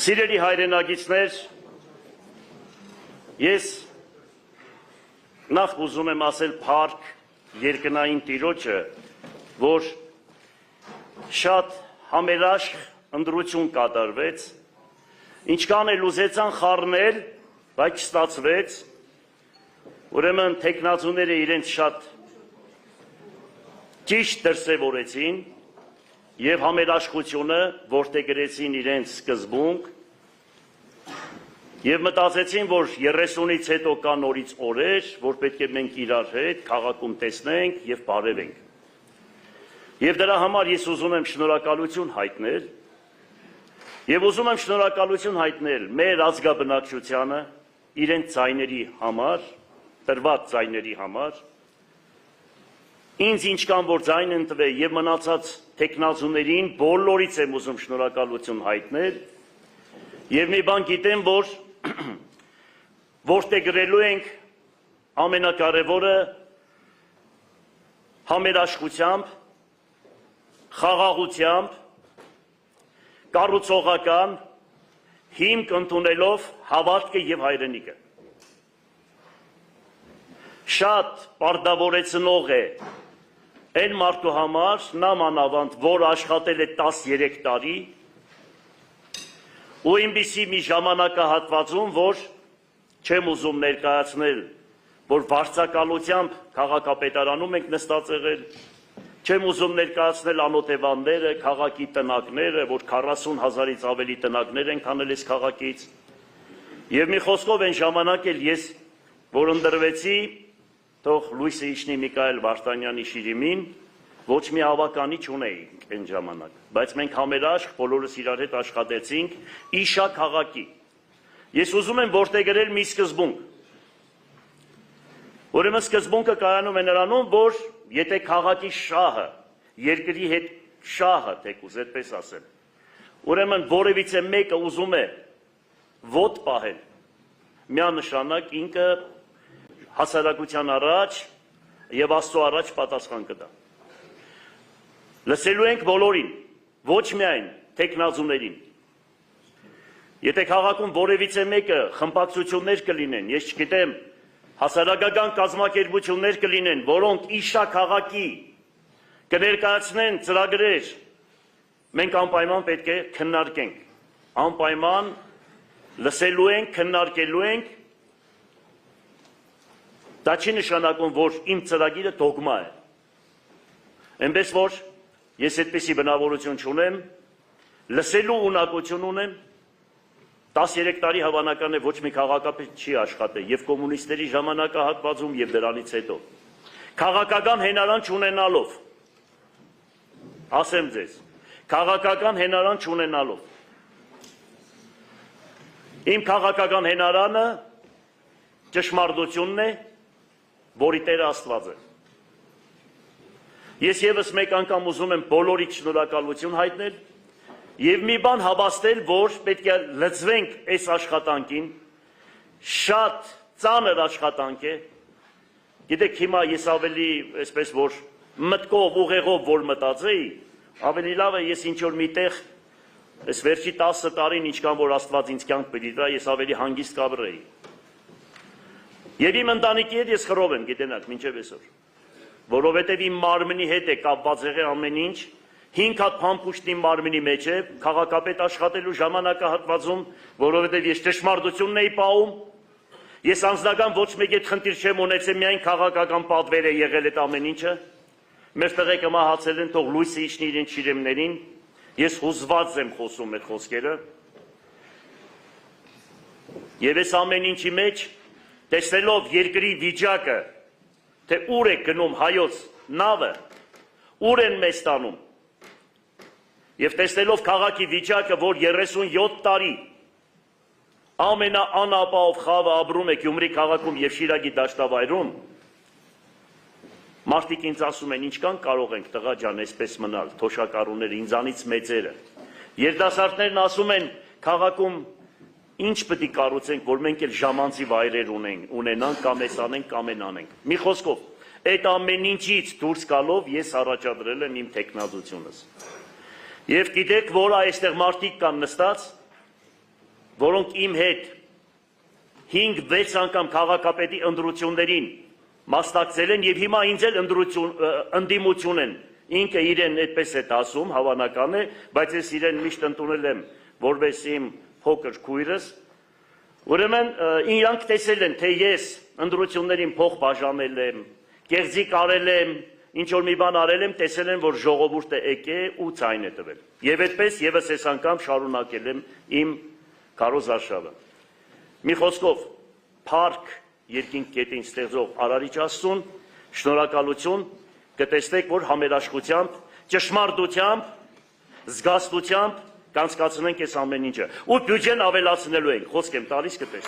Սիրելի հայրենագիցներ, ես նախ ուզում եմ ասել փառք երկնային Տիրոջը, որ շատ համերաշխ ընտրություն կատարվեց, ինչքան էլ ուզեցան խառնել, բայց չստացվեց, ուրեմն թեկնածուները իրենց շատ ճիշտ դրսևորեցին և համերաշխությունը որդեգրեցին իրենց սկզբունք և մտածեցին, որ 30-ից հետո կա նորից օրեր, որ պետք է մենք իրար հետ քաղաքում տեսնենք և բարևենք։ Եվ դրա համար ես ուզում եմ շնորհակալություն հայտնել և ուզում եմ շնորհակալություն հայտնել մեր ազգաբնակչությանը իրենց ձայների համար, տրված ձայների համար, ինձ ինչքան որ ձայն են տվել և մնացած թեկնածուներին բոլորից եմ ուզում շնորհակալություն հայտնել և մի բան գիտեմ, որ որդեգրելու ենք ամենակարևորը համերաշխությամբ, խաղաղությամբ, կառուցողական հիմք ընդունելով հավատքը և հայրենիքը։ Շատ պարտավորեցնող է այն մարդու համար, նամանավանդ, որ աշխատել է 13 տարի ու ինպիսի մի ժամանակահատվածում, որ չեմ ուզում ներկայացնել, որ վարձակալությամբ քաղաքապետարանում ենք նստած եղել, չեմ ուզում ներկայացնել անօթևանները, քաղաքի տնակները, որ 40,000-ից ավելի տնակներ ենք անել այս քաղաքից, և մի խոսքով այն ժամանակ էլ ես, որ ընտրվեցի, թող լույսը իջնի Միքայել Վարդանյանի շիրիմին, ոչ մի ավականի չունեինք այն ժամանակ, բայց մենք համերաշխ բոլորս իրար հետ աշխատեցինք իշա քաղաքի։ Ես ուզում եմ որդեգրել մի սկզբունք։ Ուրեմն սկզբունքը կայանում է նրանում, որ եթե քաղաքի շահը, երկրի հետ շահը, թեկուզ այդպես ասեմ, ուրեմն որևիցե մեկը ուզում է ոտ պահել, միանշանակ ինքը հասարակության առաջ և Աստծո առաջ պատասխան կտա։ Լսելու ենք բոլորին, ոչ միայն թեկնածուներին։ Եթե քաղաքում որևիցե մեկը խմբակցություններ կլինեն, ես չգիտեմ, հասարակական կազմակերպություններ կլինեն, որոնք իշա քաղաքի կներկայացնեն ծրագրեր, մենք անպայման պետք է քննարկենք, անպայման լսելու ենք, քննարկելու ենք, դա չի նշանակում, որ իմ ծրագիրը դոգմա է, այնպես որ ես այդպիսի բնավորություն չունեմ, լսելու ունակություն ունեմ, 13 տարի հավանական է ոչ մի քաղաքապետ չի աշխատել և կոմունիստների ժամանակահատվածում և դրանից հետո։ Քաղաքական հենարան չունենալով, ասեմ ձեզ, քաղաքական հենարան չունենալով։ Իմ քաղաքական հենարանը ճշմարտությունն է, որի Տերը Աստված է։ Ես ևս մեկ անգամ ուզում եմ բոլորիդ շնորհակալություն հայտնել և մի բան հավաստել, որ պետք է լծվենք այս աշխատանքին, շատ ծանր աշխատանք է, գիտեք հիմա ես ավելի, այսպես որ մտքով, ուղեղով որ մտածեի, ավելի լավ է ես ինչ-որ մի տեղ, այս վերջի 10 տարին ինչքան որ Աստված ինձ կյանք պիտի տա, ես ավելի հանգիստ կաբրեի։ Եվ իմ ընտանիքի հետ ես խռով եմ, գիտենաք, մինչև այսօր, որովհետև իմ մարմնի հետ է կապված եղել ամեն ինչ, 5 հատ փամփուշտ իմ մարմնի մեջ է, քաղաքապետ աշխատելու ժամանակահատվածում, որովհետև ես ճշմարտությունն էի պահում, ես անձնական ոչ մեկ այդ խնդիր չեմ ունեցել, միայն քաղաքական պատվեր է եղել այդ ամեն ինչը, մեր տղեկը մահացել են, թող լույսը իջնի իրենց շիրիմներին, ես հուզված եմ խոսում այդ խոսքերը, և այս ամեն ինչի մեջ, տեսնելով երկրի վիճակը, թե ուր է գնում հայոց նավը, ուր են մեզ տանում, և տեսնելով քաղաքի վիճակը, որ 37 տարի ամենաանապահով խավը ապրում է Գյումրի քաղաքում և Շիրակի դաշտավայրում, մարդիկ ինձ ասում են, ինչքան կարող ենք տղա ջան այսպես մնալ, թոշակառուները, ինձանից մեծերը, երիտասարդներն ասում են քաղաքում ինչ պետք է կառուցենք, որ մենք էլ ժամանցի վայրեր ունենանք, կամ էս անենք, կամ այն անենք։ Մի խոսքով, այդ ամեն ինչից դուրս գալով ես առաջադրել եմ իմ թեկնածությունս։ Եվ գիտեք, որ այստեղ մարդիկ կան նստած, որոնք իմ հետ 5-6 անգամ քաղաքապետի ընտրություններին մասնակցել են եւ հիմա ինձ էլ ընդդիմություն են։ Ինքը իրեն այդպես է ասում, հավանական է, բայց ես իրեն միշտ ընդունել եմ որպես իմ փոքր քույրս։ Ուրեմն իրանք տեսել են, թե ես ընտրություններին փող բաժանել եմ, կեղծիկ արել եմ, ինչ որ մի բան արել եմ, տեսել են, որ ժողովուրդը եկե ու ցայն է տվել։ Եվ այդպես եւս այս անգամ շարունակել եմ իմ քարոզարշավը։ Մի խոսքով, փառք երկինք գետին ստեղծող Արարիչ Աստծուն, շնորհակալություն, կտեսնեք, որ համերաշխությամբ, ճշմարտությամբ, զգաստությամբ կանցկացնենք այս ամեն ինչը։ Ու բյուջեն ավելացնելու ենք, խոսք եմ տալիս կտեսնեք։